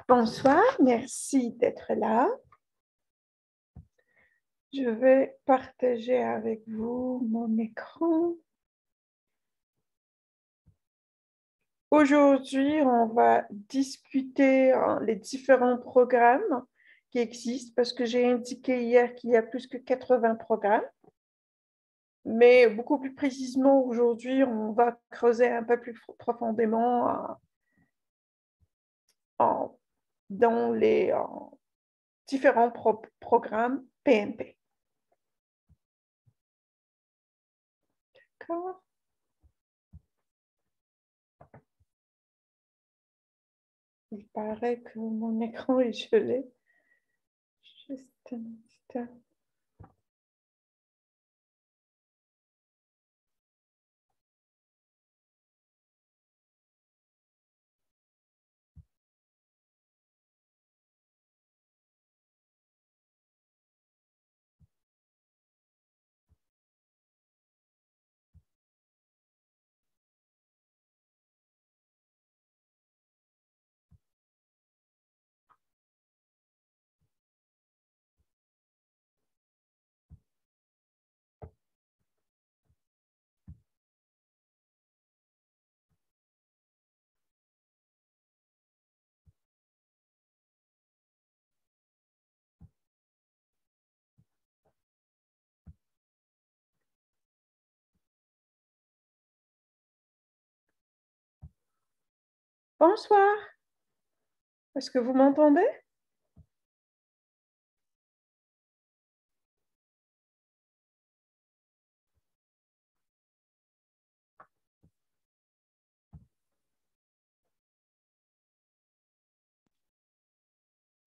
Bonsoir, merci d'être là. Je vais partager avec vous mon écran. Aujourd'hui, on va discuter les différents programmes qui existent parce que j'ai indiqué hier qu'il y a plus que 80 programmes. Mais beaucoup plus précisément, aujourd'hui, on va creuser un peu plus profondément dans les différents programmes PMP. D'accord. Il paraît que mon écran est gelé. Juste un instant. Bonsoir. Est-ce que vous m'entendez?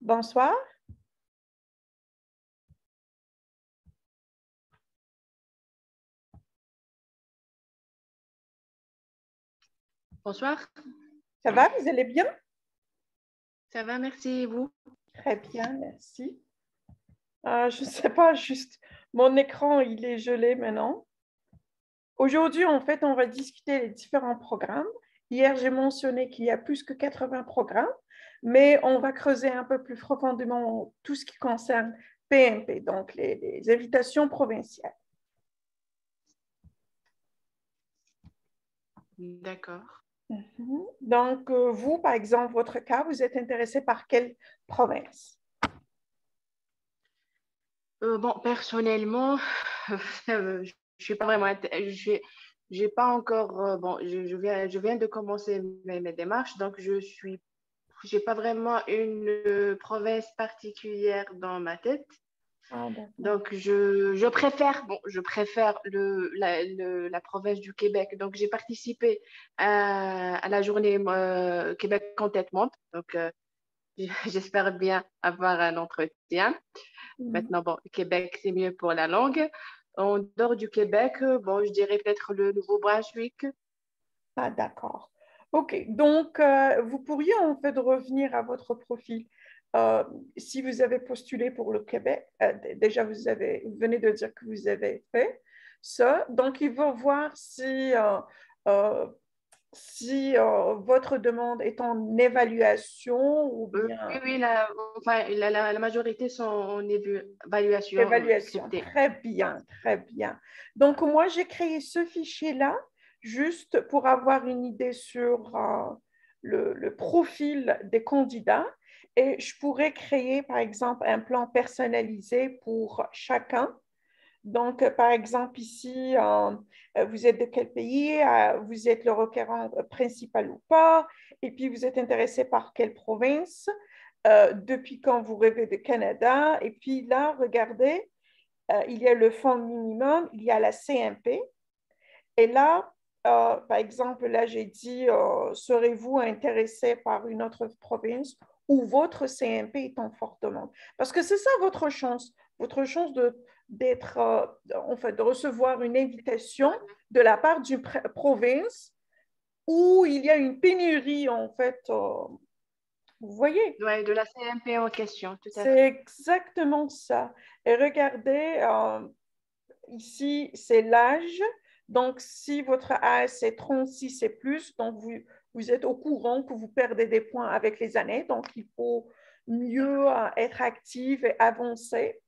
Bonsoir. Bonsoir, Ça va? Vous allez bien? ça va, merci, et vous? Très bien, merci. Je ne sais pas, juste mon écran, il est gelé maintenant. Aujourd'hui, en fait, on va discuter les différents programmes. Hier, j'ai mentionné qu'il y a plus que 80 programmes, mais on va creuser un peu plus profondément tout ce qui concerne PMP, donc les invitations provinciales. D'accord. Donc, vous, par exemple, votre cas, vous êtes intéressé par quelle province? Bon, personnellement, je suis pas vraiment, j'ai pas encore, bon, je viens de commencer mes démarches, donc j'ai pas vraiment une province particulière dans ma tête. Ah, d'accord. Donc, je préfère la province du Québec. Donc, j'ai participé à la journée Québec en tête monde. Donc, j'espère bien avoir un entretien. Maintenant, bon, Québec, c'est mieux pour la langue. En dehors du Québec, bon, je dirais peut-être le Nouveau-Brunswick. Ah, d'accord. OK. Donc, vous pourriez en fait revenir à votre profil. Euh, Si vous avez postulé pour le Québec, déjà vous venez de dire que vous avez fait ça. Donc, il va voir euh, si votre demande est en évaluation ou Oui, bien oui, enfin, la majorité sont en évaluation évaluation. acceptée. Très bien, très bien. Donc, moi, j'ai créé ce fichier-là juste pour avoir une idée sur le profil des candidats et je pourrais créer, par exemple, un plan personnalisé pour chacun. Donc, par exemple, ici, vous êtes de quel pays? Vous êtes le requérant principal ou pas? Et puis, vous êtes intéressé par quelle province? Depuis quand vous rêvez de Canada? Et puis là, regardez, il y a le fonds minimum, il y a la CMP. Et là, par exemple, là, j'ai dit, serez-vous intéressé par une autre province où votre CMP est en forte demande? Parce que c'est ça votre chance d'être, en fait, de recevoir une invitation de la part d'une province où il y a une pénurie, en fait, vous voyez? Ouais, de la CMP en question, tout à C'est fait. exactement ça. Et regardez, ici, c'est l'âge. Donc, si votre âge, c'est 36 et plus, donc vous êtes au courant que vous perdez des points avec les années, donc il faut mieux être active et avancer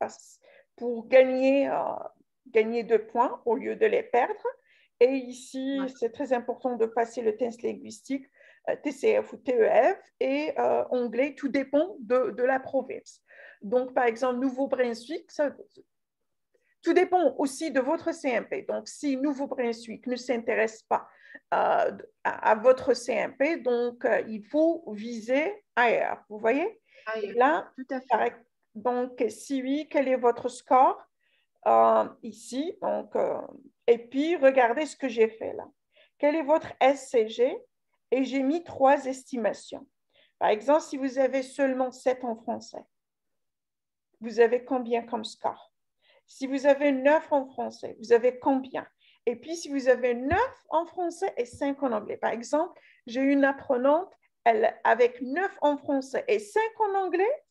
pour gagner 2 points au lieu de les perdre. Et ici, Ouais. c'est très important de passer le test linguistique TCF ou TEF et anglais, tout dépend de la province. Donc, par exemple, Nouveau-Brunswick, tout dépend aussi de votre CMP. Donc, si Nouveau-Brunswick ne s'intéresse pas à votre CMP, donc il faut viser ailleurs. Vous voyez? Ah, Et là, tout à fait. donc, si oui, quel est votre score ici? Donc, et puis, regardez ce que j'ai fait là. Quel est votre SCG? Et j'ai mis 3 estimations. Par exemple, si vous avez seulement 7 en français, vous avez combien comme score? Si vous avez 9 en français, vous avez combien? Et puis, si vous avez 9 en français et 5 en anglais. Par exemple, j'ai une apprenante, elle, avec 9 en français et 5 en anglais,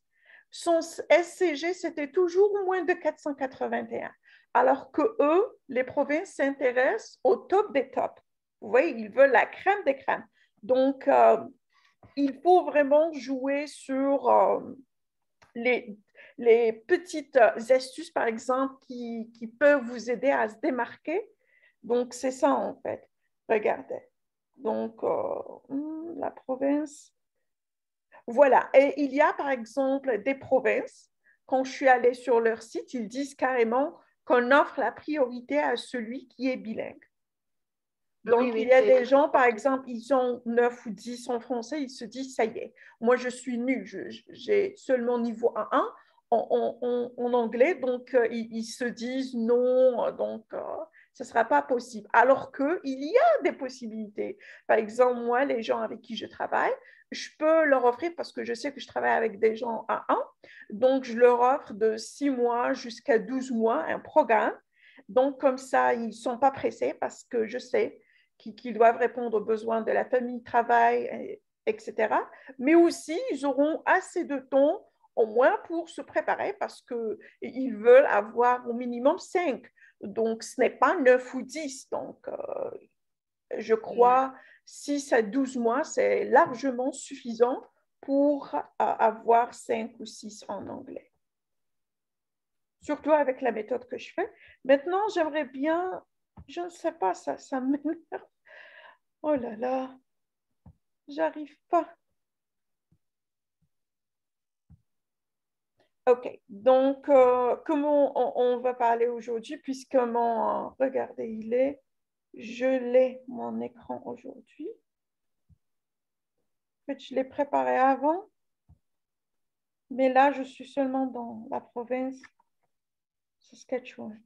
son SCG, c'était toujours moins de 481. Alors que eux, les provinces s'intéressent au top des tops. Vous voyez, ils veulent la crème des crèmes. Donc, il faut vraiment jouer sur les, les petites astuces, par exemple, qui peuvent vous aider à se démarquer. Donc, c'est ça, en fait. Regardez. Donc, la province. Voilà. Et il y a, par exemple, des provinces, quand je suis allée sur leur site, ils disent carrément qu'on offre la priorité à celui qui est bilingue. Oui, Donc, il oui, y a c'est des très gens, par important. exemple, ils ont 9 ou 10 en français, ils se disent, ça y est, moi, je suis nulle, j'ai seulement niveau A1 en anglais, donc ils se disent non, donc ce ne sera pas possible. Alors qu'il y a des possibilités. Par exemple, moi, les gens avec qui je travaille, je peux leur offrir, parce que je sais que je travaille avec des gens A1, donc je leur offre de 6 mois jusqu'à 12 mois un programme. Donc, comme ça, ils ne sont pas pressés parce que je sais qui doivent répondre aux besoins de la famille, travail, etc. Mais aussi, ils auront assez de temps au moins pour se préparer parce qu'ils veulent avoir au minimum 5. Donc, ce n'est pas 9 ou 10. Donc, je Ouais. crois 6 à 12 mois, c'est largement suffisant pour avoir 5 ou 6 en anglais. Surtout avec la méthode que je fais. Maintenant, j'aimerais bien, je ne sais pas, ça m'énerve. Oh là là, j'arrive pas. OK. Donc, comment on va parler aujourd'hui, puisque regardez, je l'ai, mon écran aujourd'hui. En fait, je l'ai préparé avant, mais là, je suis seulement dans la province Saskatchewan.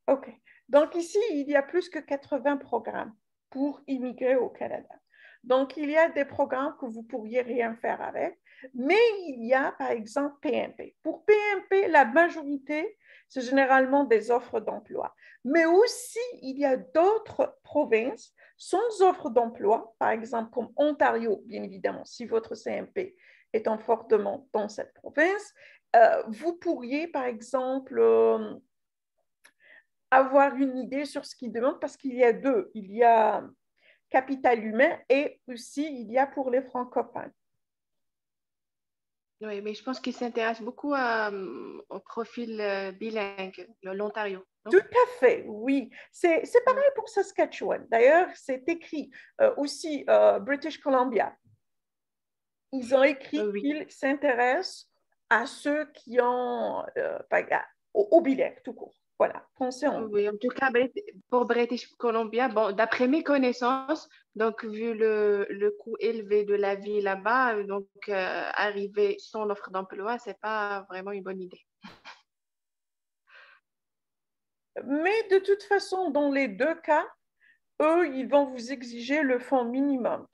OK. Donc, ici, il y a plus que 80 programmes pour immigrer au Canada. Donc, il y a des programmes que vous pourriez rien faire avec, mais il y a, par exemple, PMP. Pour PMP, la majorité, c'est généralement des offres d'emploi. Mais aussi, il y a d'autres provinces sans offres d'emploi, par exemple, comme Ontario, bien évidemment, si votre CMP est en fort demande dans cette province, vous pourriez, par exemple, avoir une idée sur ce qu'ils demandent parce qu'il y a deux. Il y a capital humain et aussi il y a pour les francophones. Oui, mais je pense qu'il s'intéresse beaucoup au profil bilingue, l'Ontario, Tout non? à fait, oui. C'est Mm. pareil pour Saskatchewan. D'ailleurs, c'est écrit aussi British Columbia. Ils ont écrit Oui. qu'ils s'intéressent à ceux qui ont, au bilingue tout court. Voilà, français, anglais. Oui, en tout cas, pour British Columbia, bon, d'après mes connaissances, donc vu le coût élevé de la vie là-bas, donc arriver sans offre d'emploi, c'est pas vraiment une bonne idée. Mais de toute façon, dans les deux cas, eux, ils vont vous exiger le fonds minimum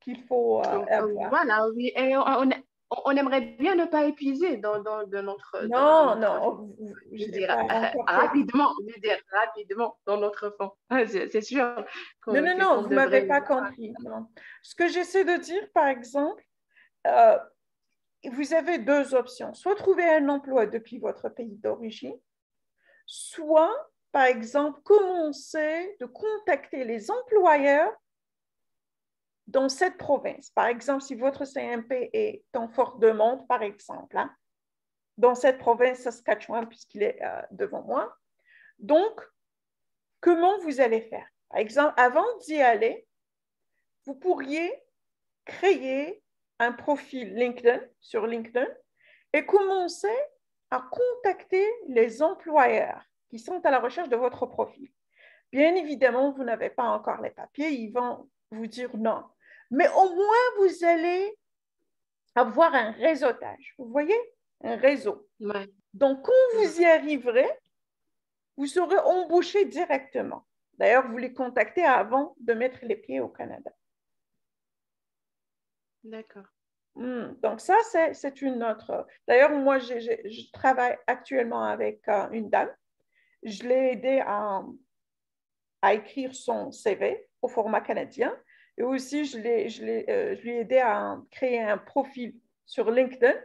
qu'il faut avoir. Voilà, oui, et on aimerait bien ne pas épuiser dans Non, notre, non, je je veux n'ai dire, pas encore fait. rapidement, je veux dire, rapidement dans notre fond. C'est sûr Non, non, non, qu'on vous ne m'avez devrait. pas compris. Non. Ce que j'essaie de dire, par exemple, euh, vous avez deux options. Soit trouver un emploi depuis votre pays d'origine, soit, par exemple, commencer de contacter les employeurs dans cette province. Par exemple, si votre CMP est en Fort-de-Monde, par exemple, hein, dans cette province Saskatchewan, puisqu'il est devant moi. Donc, comment vous allez faire? Par exemple, avant d'y aller, vous pourriez créer un profil LinkedIn sur LinkedIn et commencer à contacter les employeurs qui sont à la recherche de votre profil. Bien évidemment, vous n'avez pas encore les papiers, ils vont vous dire non. Mais au moins, vous allez avoir un réseautage. Vous voyez? Un réseau. Ouais. Donc, quand vous y arriverez, vous serez embauché directement. D'ailleurs, vous les contactez avant de mettre les pieds au Canada. D'accord. Donc, ça, c'est une autre. D'ailleurs, moi, je travaille actuellement avec une dame. Je l'ai aidée à écrire son CV au format canadien. Et aussi, je lui ai aidé à créer un profil sur LinkedIn.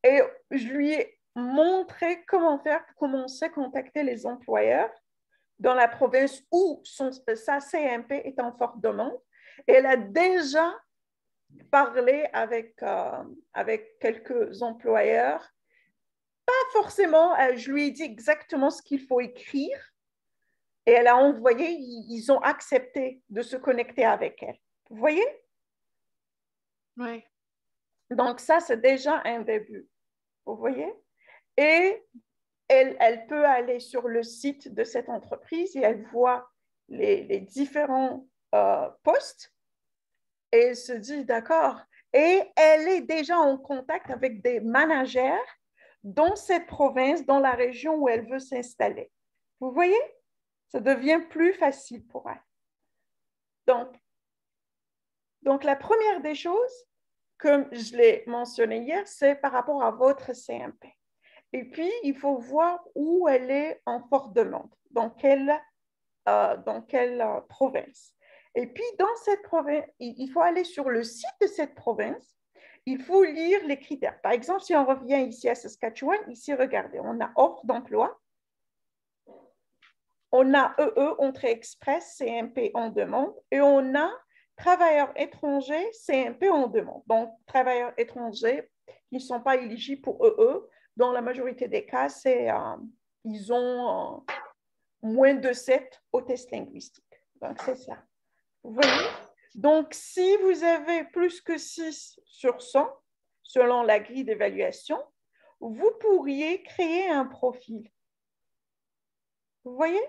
Et je lui ai montré comment faire pour commencer à contacter les employeurs dans la province où sa CMP est en forte demande. Et elle a déjà parlé avec quelques employeurs. Pas forcément, je lui ai dit exactement ce qu'il faut écrire et elle a envoyé, ils ont accepté de se connecter avec elle. Vous voyez? Oui. Donc ça, c'est déjà un début. Vous voyez? Et elle peut aller sur le site de cette entreprise et elle voit les différents postes et elle se dit, d'accord. Et elle est déjà en contact avec des managers dans cette province, dans la région où elle veut s'installer. Vous voyez? Ça devient plus facile pour elle. Donc la première des choses, comme je l'ai mentionné hier, c'est par rapport à votre CMP. Et puis, il faut voir où elle est en forte demande, dans quelle province. Et puis, dans cette province, il faut aller sur le site de cette province, il faut lire les critères. Par exemple, si on revient ici à Saskatchewan, ici, regardez, on a offre d'emploi, on a entrée express, CMP en demande, et on a travailleurs étrangers, CMP en demande. Donc, travailleurs étrangers qui ne sont pas éligibles pour dans la majorité des cas, ils ont moins de 7 au test linguistique. Donc, c'est ça. Vous voyez? Donc, si vous avez plus que 6 sur 100, selon la grille d'évaluation, vous pourriez créer un profil. Vous voyez?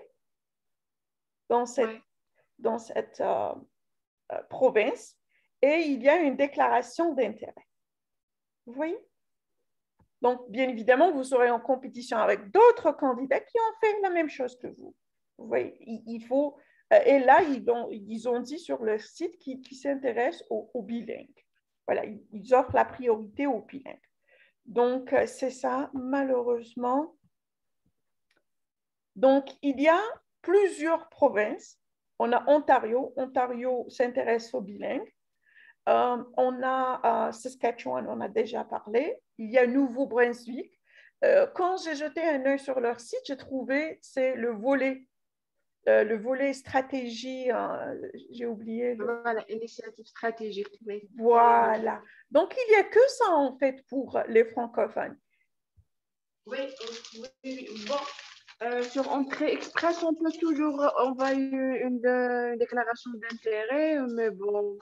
Dans cette province. Et il y a une déclaration d'intérêt. Vous voyez? Donc, bien évidemment, vous serez en compétition avec d'autres candidats qui ont fait la même chose que vous. Vous voyez, il faut... Et là, ils ont dit sur leur site qu'ils s'intéressent aux bilingues. Voilà, ils offrent la priorité aux bilingues. Donc, c'est ça, malheureusement. Donc, il y a plusieurs provinces. On a Ontario. Ontario s'intéresse aux bilingues. On a Saskatchewan, on a déjà parlé. Il y a Nouveau-Brunswick. Quand j'ai jeté un œil sur leur site, j'ai trouvé, c'est le volet stratégie, j'ai oublié. Voilà, initiative stratégique. Oui. Voilà. Donc, il n'y a que ça, en fait, pour les francophones. Oui, oui. Bon, sur Entrée Express, on peut toujours envoyer une déclaration d'intérêt, mais bon,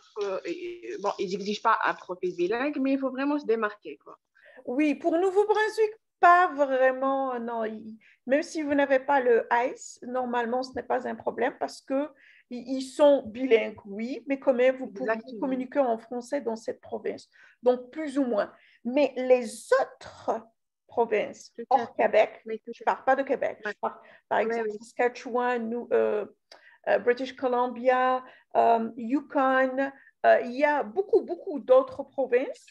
ils n'exigent pas un profil bilingue, mais il faut vraiment se démarquer, quoi. Oui, pour Nouveau-Brunswick, pas vraiment, non. Même si vous n'avez pas le ICE, normalement, ce n'est pas un problème parce qu'ils sont bilingues, oui, mais quand même, vous pouvez communiquer en français dans cette province. Donc, plus ou moins. Mais les autres provinces hors Québec, je ne parle pas de Québec, je parle, par exemple, Saskatchewan, British Columbia, Yukon, il y a beaucoup, beaucoup d'autres provinces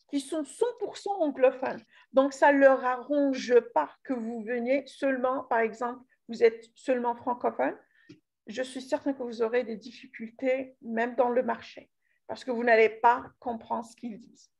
qui sont 100% anglophones. Donc, ça ne leur arrange pas que vous veniez seulement, par exemple, vous êtes seulement francophone. Je suis certaine que vous aurez des difficultés même dans le marché parce que vous n'allez pas comprendre ce qu'ils disent.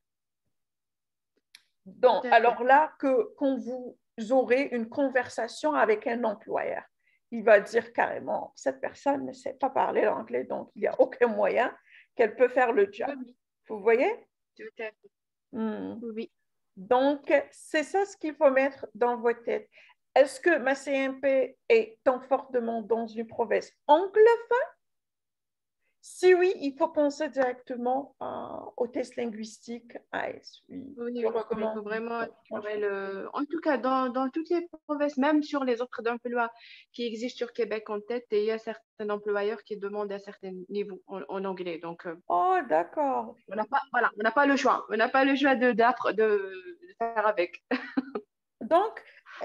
Donc, alors là, quand vous aurez une conversation avec un employeur, il va dire carrément, cette personne ne sait pas parler l'anglais, donc il n'y a aucun moyen qu'elle peut faire le job. Oui, Vous voyez? tout à fait. Hmm. Oui. Donc, c'est ça ce qu'il faut mettre dans votre tête. Est-ce que ma CMP est tant fortement dans une province anglophone? Si oui, il faut penser directement au test linguistique AS. Oui, Oui, je oui, il faut recommande. vraiment explorer Franchement. En tout cas, dans toutes les provinces, même sur les offres d'emploi qui existent sur Québec en tête, et il y a certains employeurs qui demandent un certain niveau en anglais. Donc, Oh, d'accord. on n'a pas, voilà, on n'a pas le choix. On n'a pas le choix de faire avec. Donc,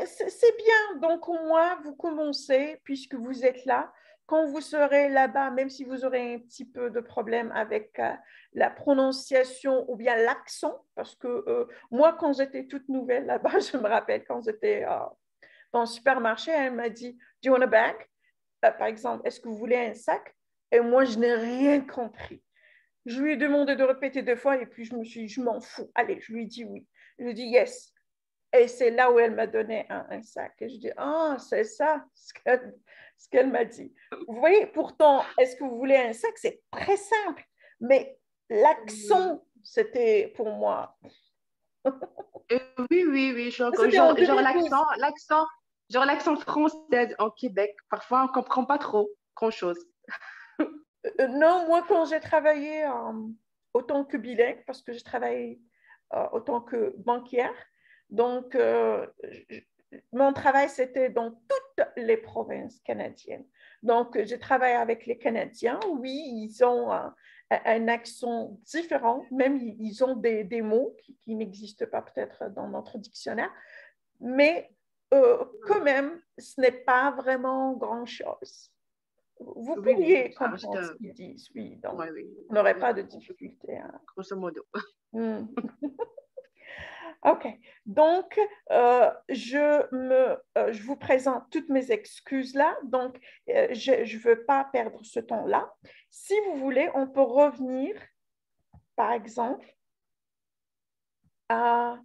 c'est bien. Donc, au moins, vous commencez, puisque vous êtes là. Quand vous serez là-bas, même si vous aurez un petit peu de problème avec la prononciation ou bien l'accent, parce que moi, quand j'étais toute nouvelle là-bas, je me rappelle quand j'étais dans le supermarché, elle m'a dit, Do you want a bag? Par exemple, est-ce que vous voulez un sac? Et moi, je n'ai rien compris. Je lui ai demandé de répéter 2 fois et puis je me suis dit, je m'en fous. Allez, je lui ai dit oui. Je lui ai dit yes. Et c'est là où elle m'a donné un sac. Et je dis, ah, c'est ça ce qu'elle m'a dit. Vous voyez, pourtant, est-ce que vous voulez un sac? C'est très simple. Mais l'accent, c'était pour moi. Oui, oui, oui. C'était en Genre 2012. genre l'accent français en Québec. Parfois, on ne comprend pas trop grand-chose. Non, moi, quand j'ai travaillé autant que bilingue, parce que je travaille autant que banquière, donc mon travail, c'était dans toutes les provinces canadiennes. Donc, je travaille avec les Canadiens. Oui, ils ont un accent différent, même ils ont des mots qui n'existent pas peut-être dans notre dictionnaire, mais quand même, ce n'est pas vraiment grand-chose. Vous Oui, oui, pourriez ça reste. comprendre ce qu'ils disent, oui, donc Ouais, oui, on n'aurait oui, pas de difficulté, hein. grosso modo. Hmm. OK. Donc, je vous présente toutes mes excuses là. Donc, je ne veux pas perdre ce temps-là. Si vous voulez, on peut revenir, par exemple, à,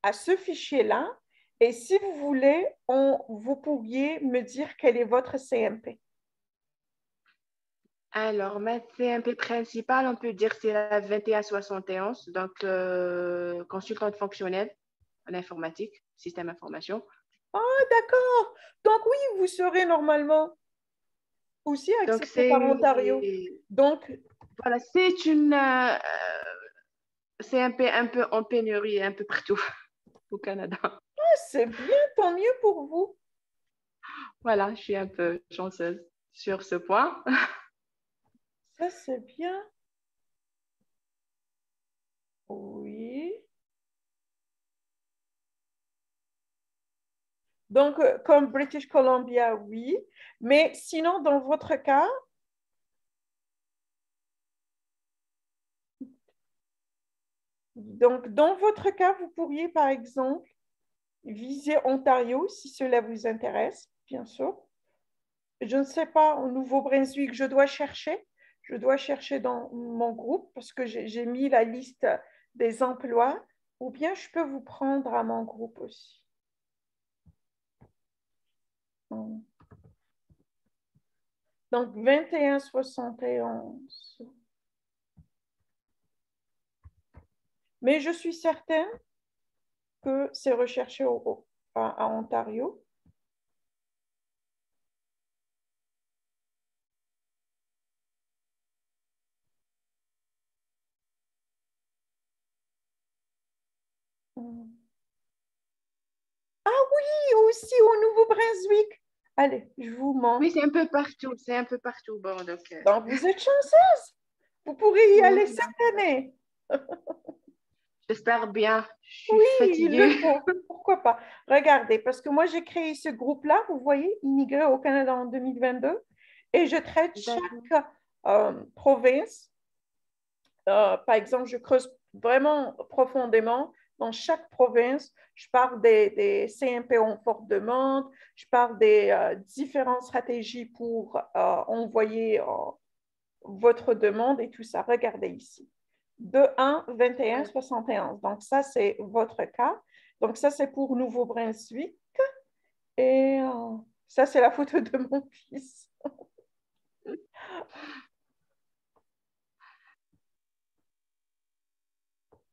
à ce fichier-là. Et si vous voulez, vous pourriez me dire quel est votre CMP. Alors, ma CMP principale, on peut dire c'est la 2171, donc consultante fonctionnelle en informatique, système information. Ah, d'accord. Donc, oui, vous serez normalement aussi Donc, accepté par Ontario. Donc, voilà, c'est une CMP un peu en pénurie un peu partout au Canada. c'est bien, tant mieux pour vous. Voilà, je suis un peu chanceuse sur ce point. Ça, c'est bien. Oui. Donc, comme British Columbia, oui. Mais sinon, dans votre cas, vous pourriez, par exemple, viser Ontario si cela vous intéresse, bien sûr. Je ne sais pas, au Nouveau-Brunswick, je dois chercher. Je dois chercher dans mon groupe parce que j'ai mis la liste des emplois ou bien je peux vous prendre à mon groupe aussi. Donc, 2171. Mais je suis certaine que c'est recherché à Ontario. Ah oui, aussi au Nouveau-Brunswick. Allez, je vous Oui, montre. c'est un peu partout, c'est un peu partout. Bon, donc, Donc, vous êtes chanceuse. Vous pourrez y aller oui, cette donc, année. j'espère bien. Je suis Oui, il le fatiguée. faut. Pourquoi pas? Regardez, parce que moi, j'ai créé ce groupe-là, vous voyez, Immigrés au Canada en 2022, et je traite D'accord. chaque province. Par exemple, je creuse vraiment profondément dans chaque province. Je parle des CMP en forte demande, je parle des différentes stratégies pour envoyer votre demande et tout ça. Regardez ici. 2-1, 21, 71. Donc, ça, c'est votre cas. Donc, ça, c'est pour Nouveau-Brunswick. Et ça, c'est la photo de mon fils.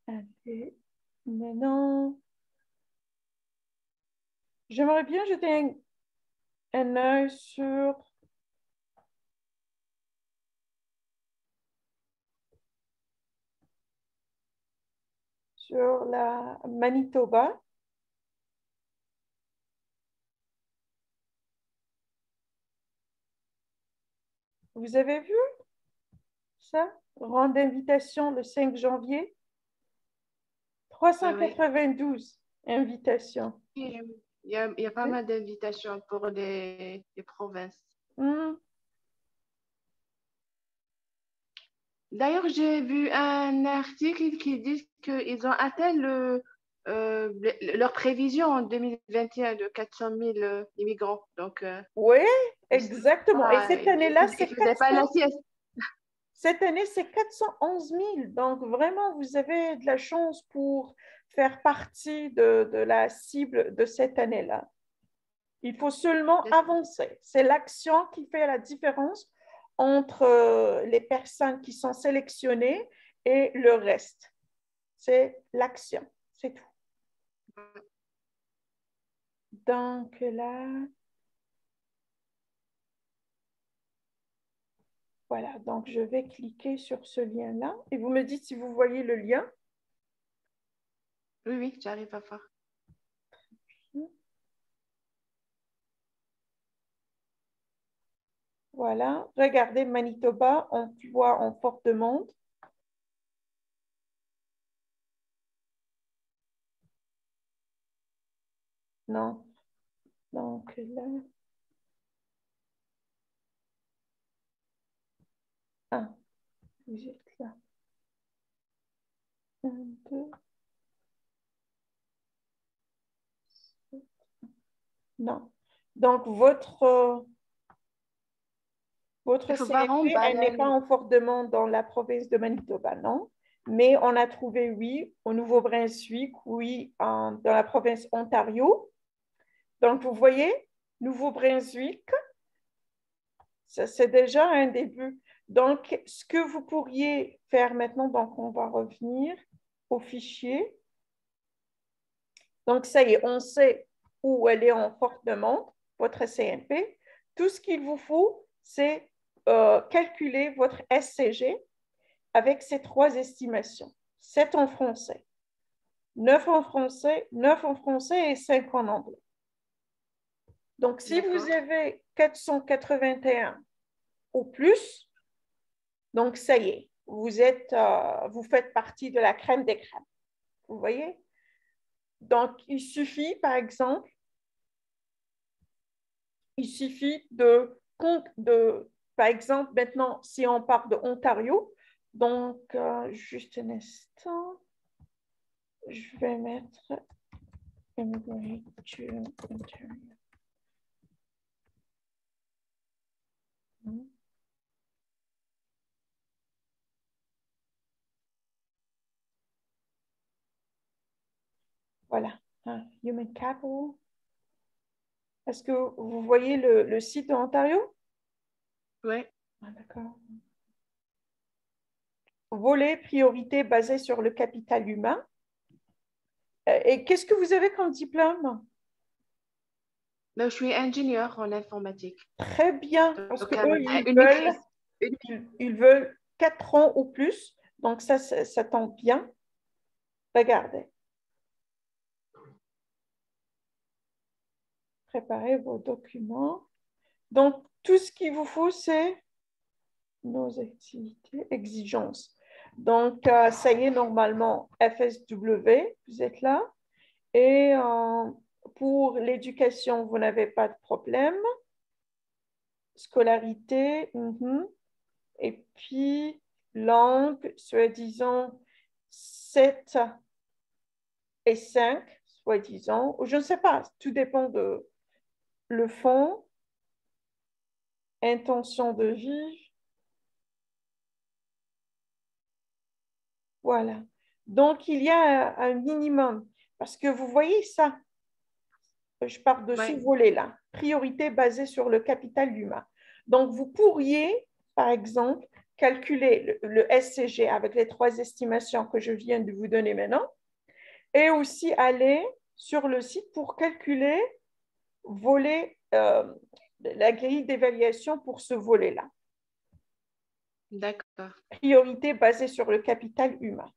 Allez, maintenant, j'aimerais bien jeter un œil sur la Manitoba. Vous avez vu ça? Rang d'invitation le 5 janvier. Oui. 392 invitations. Il y a pas mal d'invitations pour les provinces. Hmm. D'ailleurs, j'ai vu un article qui dit qu'ils ont atteint leur prévision en 2021 de 400 000 immigrants. Donc, Oui, ils exactement. Et cette année-là, c'est ne faisaient pas la 400. sieste. Cette année, c'est 411 000. Donc, vraiment, vous avez de la chance pour faire partie de la cible de cette année-là. Il faut seulement avancer. C'est l'action qui fait la différence entre les personnes qui sont sélectionnées et le reste. C'est l'action, c'est tout. Donc là, voilà. Donc, je vais cliquer sur ce lien-là et vous me dites si vous voyez le lien. Oui, oui, j'arrive à voir. Voilà. Regardez Manitoba, emploi en forte demande. Non. Donc là, ah, vous êtes là. Un, deux. Non. Donc, votre Il faut voir en CFP, bas, elle là. n'est pas en forte demande dans la province de Manitoba, non? Mais on a trouvé, oui, au Nouveau-Brunswick, oui, dans la province Ontario. Donc, vous voyez, Nouveau-Brunswick, c'est déjà un début. Donc, ce que vous pourriez faire maintenant, donc on va revenir au fichier. Donc, ça y est, on sait où elle est en forte demande, votre CNP. Tout ce qu'il vous faut, c'est calculer votre SCG avec ces trois estimations. 7 en français, 9 en français, 9 en français et 5 en anglais. Donc, si vous avez 481 ou plus, donc ça y est, vous faites partie de la crème des crèmes. Vous voyez? Donc, il suffit, par exemple, par exemple, maintenant, si on part de Ontario, donc, juste un instant, je vais mettre Immigrate to Ontario. Voilà, Human Capital. Est-ce que vous voyez le site de Ontario? Oui. Ah, d'accord. Volet priorité basée sur le capital humain. Et qu'est-ce que vous avez comme diplôme? Je suis ingénieur en informatique. Très bien, parce Donc, qu'eux, une maîtrise. ils veulent 4 ans ou plus. Donc, ça tombe bien. Regardez. Préparez vos documents. Donc, tout ce qu'il vous faut, c'est nos activités, exigences. Donc, ça y est, normalement, FSW, vous êtes là. Et pour l'éducation, vous n'avez pas de problème. Scolarité, et puis langue, soi-disant 7 et 5, soi-disant. Je ne sais pas, tout dépend de le fond, intention de vivre. Voilà. Donc, il y a un minimum. Parce que vous voyez ça, je pars de ce Ouais. volet-là. Priorité basée sur le capital humain. Donc, vous pourriez, par exemple, calculer le SCG avec les trois estimations que je viens de vous donner maintenant et aussi aller sur le site pour calculer la grille d'évaluation pour ce volet-là. D'accord. Priorité basée sur le capital humain.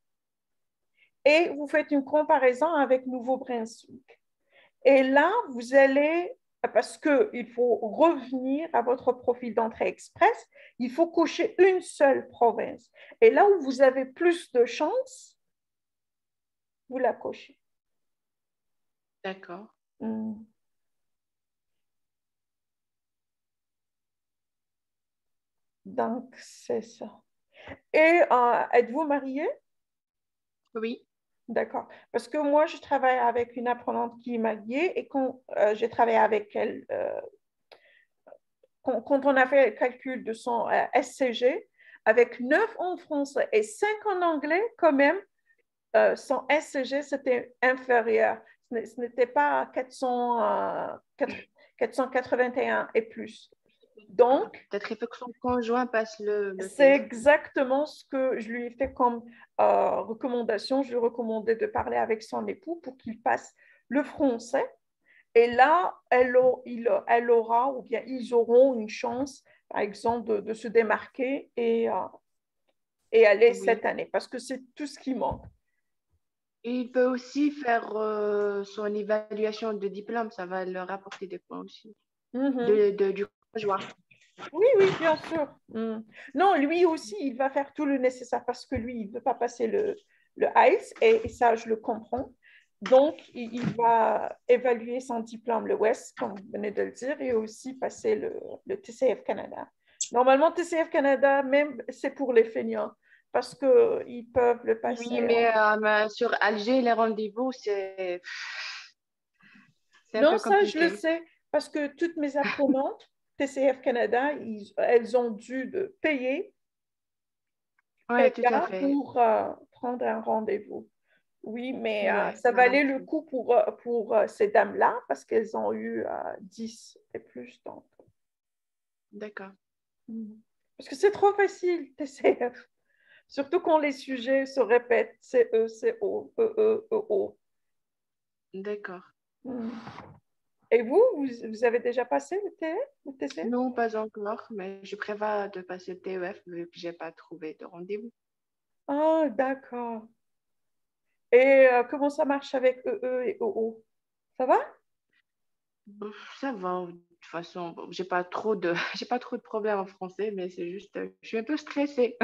Et vous faites une comparaison avec Nouveau-Brunswick. Et là, vous allez, parce qu'il faut revenir à votre profil d'entrée express, il faut cocher une seule province. Et là où vous avez plus de chances, vous la cochez. D'accord. Mm. Donc, c'est ça. Et êtes-vous marié? Oui. D'accord. Parce que moi, je travaille avec une apprenante qui est mariée et quand j'ai travaillé avec elle, quand on a fait le calcul de son SCG, avec 9 en français et 5 en anglais, quand même, son SCG, c'était inférieur. Ce n'était pas 481 et plus. Donc, Peut-être il faut que son conjoint passe le c'est test. exactement ce que je lui ai fait comme recommandation. Je lui ai recommandé de parler avec son époux pour qu'il passe le français. Et là, elle aura, ou bien ils auront une chance, par exemple, de se démarquer et aller cette Oui. année, parce que c'est tout ce qui manque. Et il peut aussi faire son évaluation de diplôme, ça va leur apporter des points aussi. Mhm. Du conjoint. Oui, oui, bien sûr. Non, lui aussi, il va faire tout le nécessaire parce que lui, il ne veut pas passer le ICE et ça, je le comprends. Donc, il va évaluer son diplôme, le WES, comme vous venez de le dire, et aussi passer le TCF Canada. Normalement, TCF Canada, même, c'est pour les feignants parce qu'ils peuvent le Oui, passer. mais sur Alger, les rendez-vous, c'est un Non, peu ça, je le compliqué. sais parce que toutes mes apprenantes TCF Canada, elles ont dû payer Oui, tout à fait. pour prendre un rendez-vous. Oui, mais Ouais, ça moi non valait le plus. coup pour ces dames-là parce qu'elles ont eu 10 et plus. Donc. D'accord. Mm. Parce que c'est trop facile, TCF. Surtout quand les sujets se répètent, c'est E, c'est O, E, E, E, O. D'accord. Mm. Et vous avez déjà passé le TF, le TCF? Non, pas encore, mais je prévois de passer le TEF vu que j'ai pas trouvé de rendez-vous. Ah, d'accord. Et comment ça marche avec E, E et O, O? Ça va? Ça va, de toute façon, bon, j'ai pas trop de problèmes en français, mais c'est juste, je suis un peu stressée.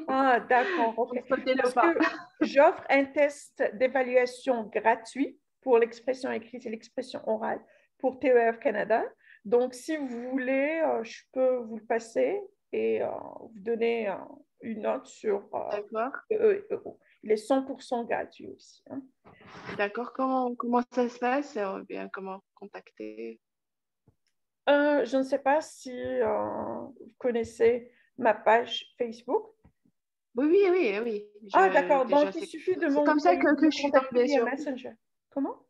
Ah, d'accord, OK. Pour sauter le Parce pas. que j'offre un test d'évaluation gratuit pour l'expression écrite et l'expression orale pour TEF Canada. Donc, si vous voulez, je peux vous le passer et vous donner une note sur D'accord. EO. Il est 100% gratuit aussi. Hein. D'accord. Comment ça se passe? Bien, comment contacter? Je ne sais pas si vous connaissez ma page Facebook. Oui, oui, oui, oui. Ah, d'accord. Déjà, Donc, il suffit de c'est comme ça de que me je suis contacter tombée via sur vous. Messenger. Comment?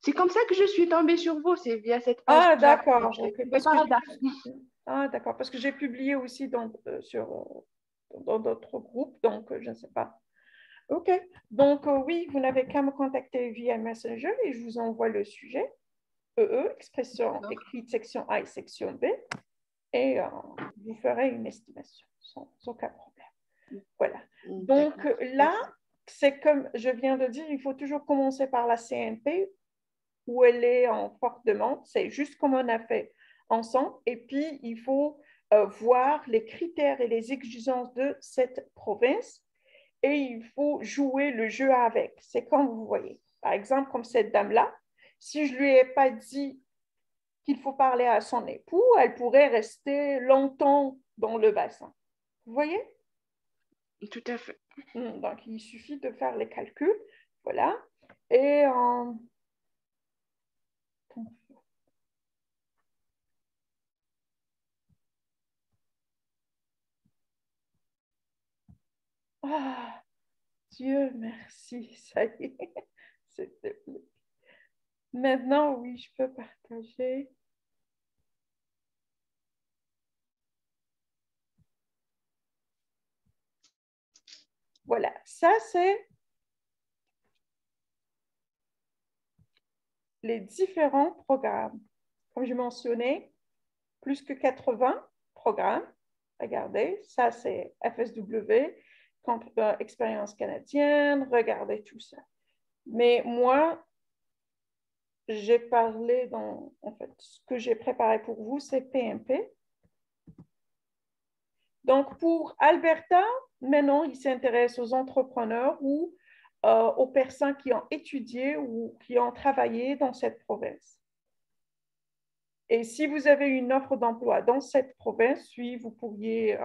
C'est comme ça que je suis tombée sur vous. C'est via cette Ah, page-là. d'accord, Je l'ai ok. trouvée par hasard. Ah, d'accord, parce que j'ai publié aussi dans d'autres groupes, donc je ne sais pas. Ok, donc oui, vous n'avez qu'à me contacter via Messenger et je vous envoie le sujet, expression D'accord. écrite section A et section B, et vous ferez une estimation sans aucun problème. Voilà. Donc D'accord. là, Merci. c'est comme je viens de dire, il faut toujours commencer par la CNP où elle est en forte demande. C'est juste comme on a fait ensemble. Et puis, il faut voir les critères et les exigences de cette province et il faut jouer le jeu avec. C'est comme vous voyez. Par exemple, comme cette dame-là, si je ne lui ai pas dit qu'il faut parler à son époux, elle pourrait rester longtemps dans le bassin. Vous voyez? Tout à fait. Donc, il suffit de faire les calculs. Voilà. Et ah, Dieu merci, ça y est. C'était... Maintenant, oui, je peux partager. Voilà, ça c'est les différents programmes. Comme je mentionnais, plus que 80 programmes. Regardez, ça c'est FSW, expérience canadienne, regardez tout ça. Mais moi, j'ai parlé en fait, ce que j'ai préparé pour vous, c'est PMP. Donc, pour Alberta, maintenant, il s'intéresse aux entrepreneurs ou aux personnes qui ont étudié ou qui ont travaillé dans cette province. Et si vous avez une offre d'emploi dans cette province, oui, vous pourriez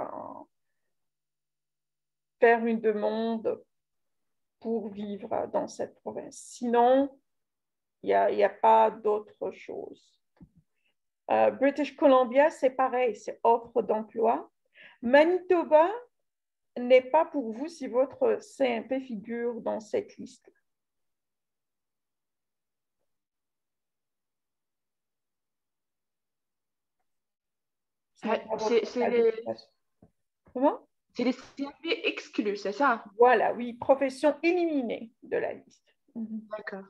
faire une demande pour vivre dans cette province. Sinon, il n'y a pas d'autre chose. British Columbia, c'est pareil, c'est offre d'emploi. Manitoba n'est pas pour vous si votre CMP figure dans cette liste. Comment? C'est les CMP exclus, c'est ça? Voilà, oui, profession éliminée de la liste. D'accord.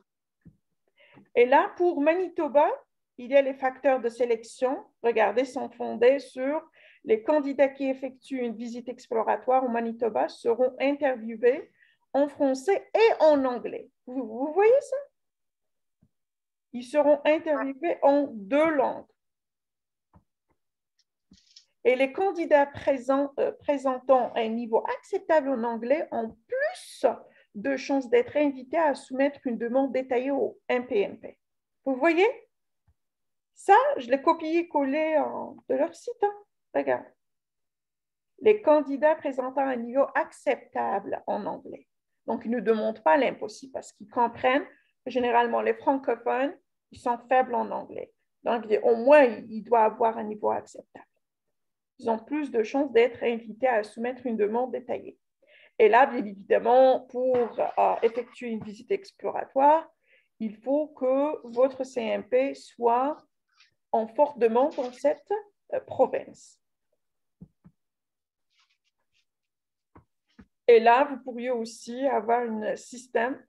Et là, pour Manitoba, il y a les facteurs de sélection. Regardez, sont fondés sur les candidats qui effectuent une visite exploratoire au Manitoba seront interviewés en français et en anglais. Vous voyez ça? Ils seront interviewés en 2 langues. Et les candidats présentant un niveau acceptable en anglais ont plus de chances d'être invités à soumettre une demande détaillée au MPMP. Vous voyez? Ça, je l'ai copié-collé de leur site. Hein. Regarde. Les candidats présentant un niveau acceptable en anglais. Donc, ils ne demandent pas l'impossible parce qu'ils comprennent que généralement, les francophones, ils sont faibles en anglais. Donc, au moins, ils doivent avoir un niveau acceptable. Ils ont plus de chances d'être invités à soumettre une demande détaillée. Et là, bien évidemment, pour effectuer une visite exploratoire, il faut que votre CMP soit en forte demande dans cette province. Et là, vous pourriez aussi avoir un système,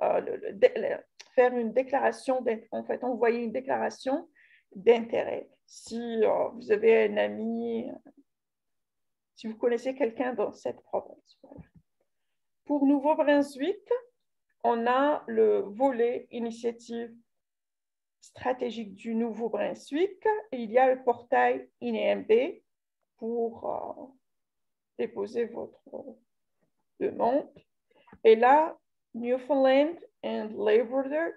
faire une déclaration, en fait, envoyer une déclaration d'intérêt. Si vous avez un ami, si vous connaissez quelqu'un dans cette province. Voilà. Pour Nouveau-Brunswick, on a le volet initiative stratégique du Nouveau-Brunswick et il y a le portail INEMB pour déposer votre demande. Et là, Newfoundland and Labrador,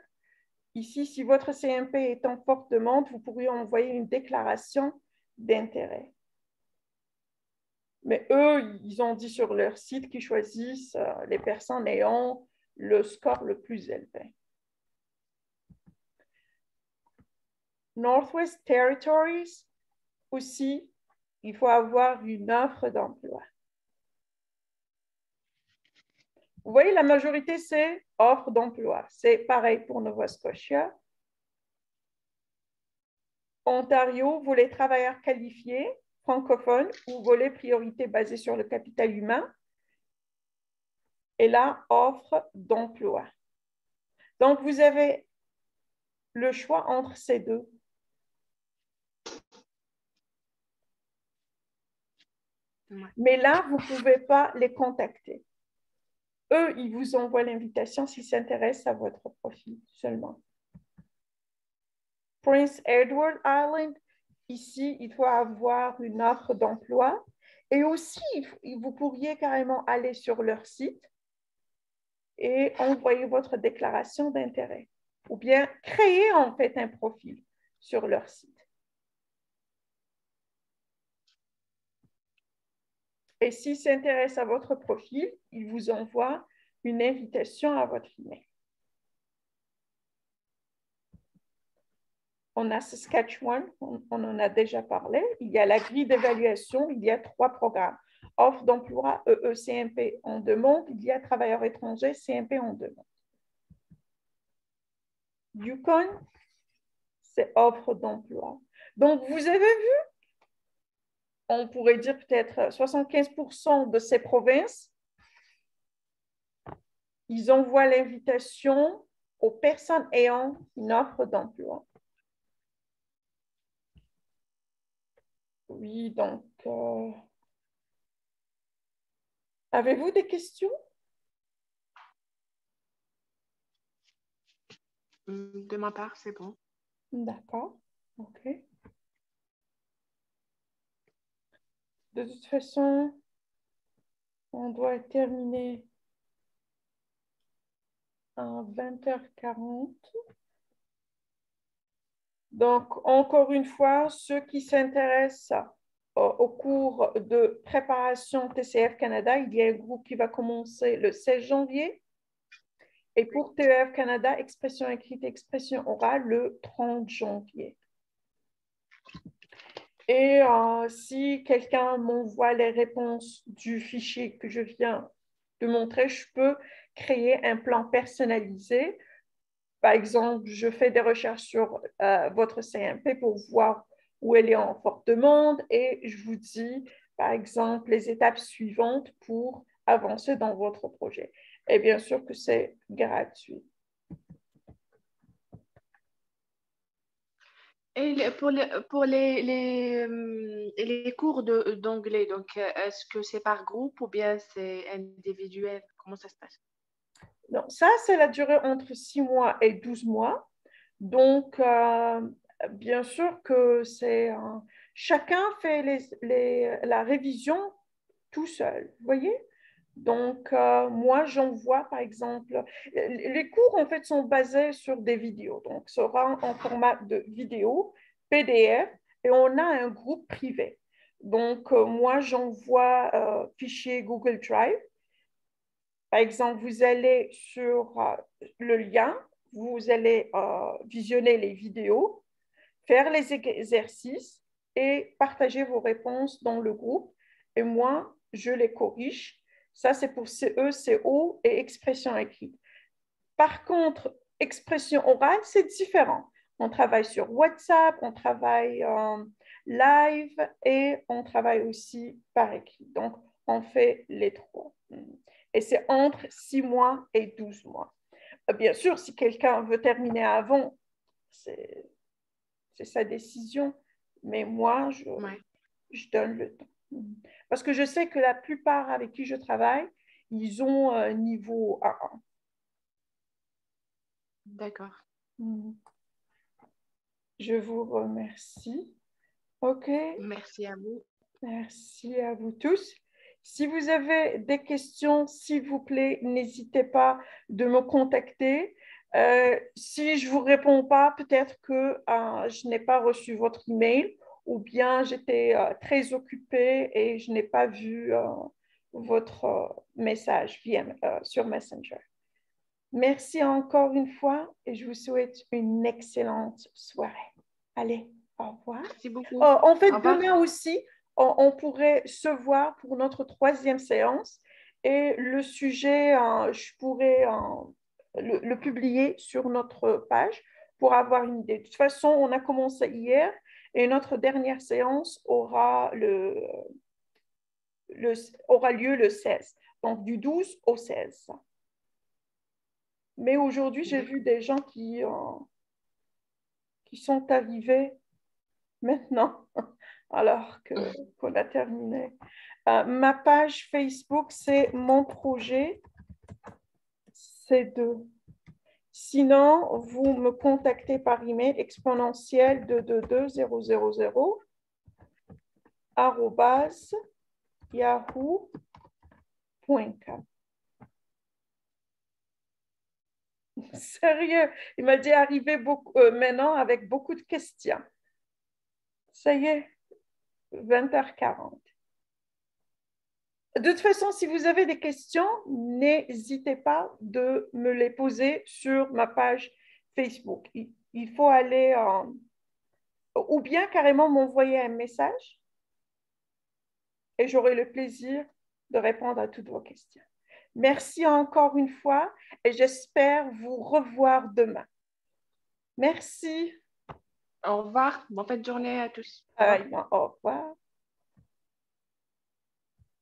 ici, si votre CMP est en forte demande, vous pourriez envoyer une déclaration d'intérêt. Mais eux, ils ont dit sur leur site qu'ils choisissent les personnes ayant le score le plus élevé. Northwest Territories, aussi, il faut avoir une offre d'emploi. Vous voyez, la majorité, c'est offre d'emploi. C'est pareil pour Nova Scotia. Ontario, volet travailleurs qualifiés, francophones, ou volet priorité basée sur le capital humain. Et là, offre d'emploi. Donc, vous avez le choix entre ces deux. Mais là, vous ne pouvez pas les contacter. Eux, ils vous envoient l'invitation s'ils s'intéressent à votre profil seulement. Prince Edward Island, ici, il faut avoir une offre d'emploi. Et aussi, vous pourriez carrément aller sur leur site et envoyer votre déclaration d'intérêt. Ou bien créer en fait un profil sur leur site. Et s'ils s'intéressent à votre profil, ils vous envoient une invitation à votre email. On a Saskatchewan, on en a déjà parlé. Il y a la grille d'évaluation, il y a 3 programmes. Offre d'emploi, CMP en demande. Il y a travailleurs étrangers, CMP en demande. Yukon, c'est offre d'emploi. Donc, vous avez vu, on pourrait dire peut-être 75% de ces provinces ils envoient l'invitation aux personnes ayant une offre d'emploi. Oui, donc, avez-vous des questions? De ma part, c'est bon. D'accord, ok. De toute façon, on doit terminer à 20h40. Donc, encore une fois, ceux qui s'intéressent au cours de préparation TCF Canada, il y a un groupe qui va commencer le 16 janvier. Et pour TEF Canada, expression écrite et expression orale, le 30 janvier. Et si quelqu'un m'envoie les réponses du fichier que je viens de montrer, je peux créer un plan personnalisé. Par exemple, je fais des recherches sur votre CMP pour voir où elle est en forte demande et je vous dis, par exemple, les étapes suivantes pour avancer dans votre projet. Et bien sûr que c'est gratuit. Et pour les cours d'anglais, donc est-ce que c'est par groupe ou bien c'est individuel? Comment ça se passe? Donc, ça, c'est la durée entre 6 mois et 12 mois. Donc, bien sûr que c'est... chacun fait la révision tout seul, vous voyez? Donc, moi, j'envoie, par exemple, les cours, en fait, sont basés sur des vidéos. Donc, ça sera en format de vidéo, PDF, et on a un groupe privé. Donc, moi, j'envoie fichier Google Drive. Par exemple, vous allez sur le lien, vous allez visionner les vidéos, faire les exercices et partager vos réponses dans le groupe. Et moi, je les corrige. Ça, c'est pour CE, CO et expression écrite. Par contre, expression orale, c'est différent. On travaille sur WhatsApp, on travaille live et on travaille aussi par écrit. Donc, on fait les trois. Et c'est entre 6 mois et 12 mois. Bien sûr, si quelqu'un veut terminer avant, c'est sa décision. Mais moi, je donne le temps. Parce que je sais que la plupart avec qui je travaille, ils ont un niveau A1. D'accord. Je vous remercie. OK. Merci à vous. Merci à vous tous. Si vous avez des questions, s'il vous plaît, n'hésitez pas de me contacter. Si je ne vous réponds pas, peut-être que je n'ai pas reçu votre email ou bien j'étais très occupée et je n'ai pas vu votre message sur Messenger. Merci encore une fois et je vous souhaite une excellente soirée. Allez, au revoir. Merci beaucoup. En fait, Au revoir. demain aussi, on pourrait se voir pour notre 3e séance et le sujet, je pourrais le publier sur notre page pour avoir une idée. De toute façon, on a commencé hier et notre dernière séance aura lieu le 16, donc du 12 au 16. Mais aujourd'hui, j'ai vu des gens qui sont arrivés maintenant, alors qu'on a terminé. Ma page Facebook, c'est mon projet C2. Sinon, vous me contactez par email exponentiel 222000 @yahoo.com. Sérieux, il m'a dit arriver maintenant avec beaucoup de questions. Ça y est, 20h40. De toute façon, si vous avez des questions, n'hésitez pas de me les poser sur ma page Facebook. Il faut aller ou bien carrément m'envoyer un message et j'aurai le plaisir de répondre à toutes vos questions. Merci encore une fois et j'espère vous revoir demain. Merci. Au revoir. Bonne fin de journée à tous. Au revoir.